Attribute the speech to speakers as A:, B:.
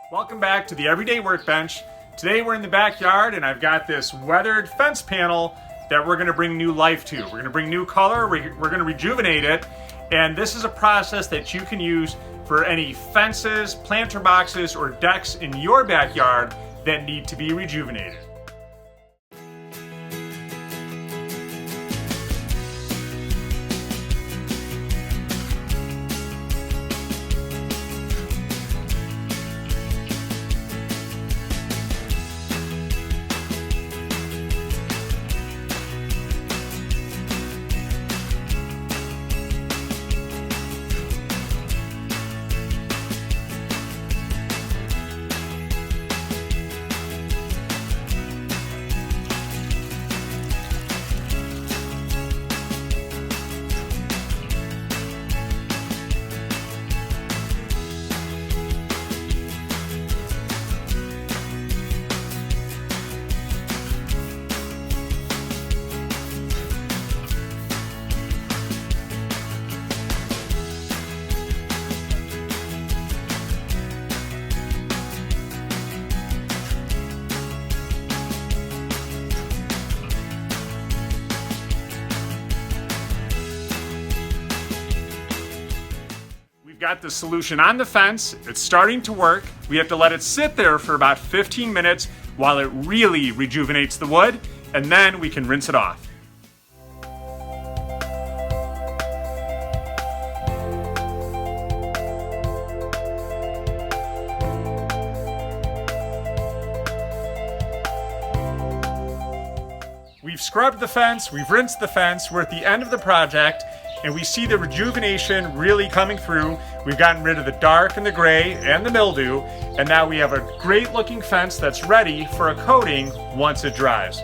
A: Welcome back to the Everyday Workbench. Today we're in the backyard and I've got this weathered fence panel that we're going to bring new life to. We're going to bring new color, we're going to rejuvenate it, and this is a process that you can use for any fences, planter boxes, or decks in your backyard that need to be rejuvenated. We've got the solution on the fence. It's starting to work. We have to let it sit there for about 15 minutes while it really rejuvenates the wood, and then we can rinse it off. We've scrubbed the fence, we've rinsed the fence, we're at the end of the project, and we see the rejuvenation really coming through. We've gotten rid of the dark and the gray and the mildew, and now we have a great looking fence that's ready for a coating once it dries.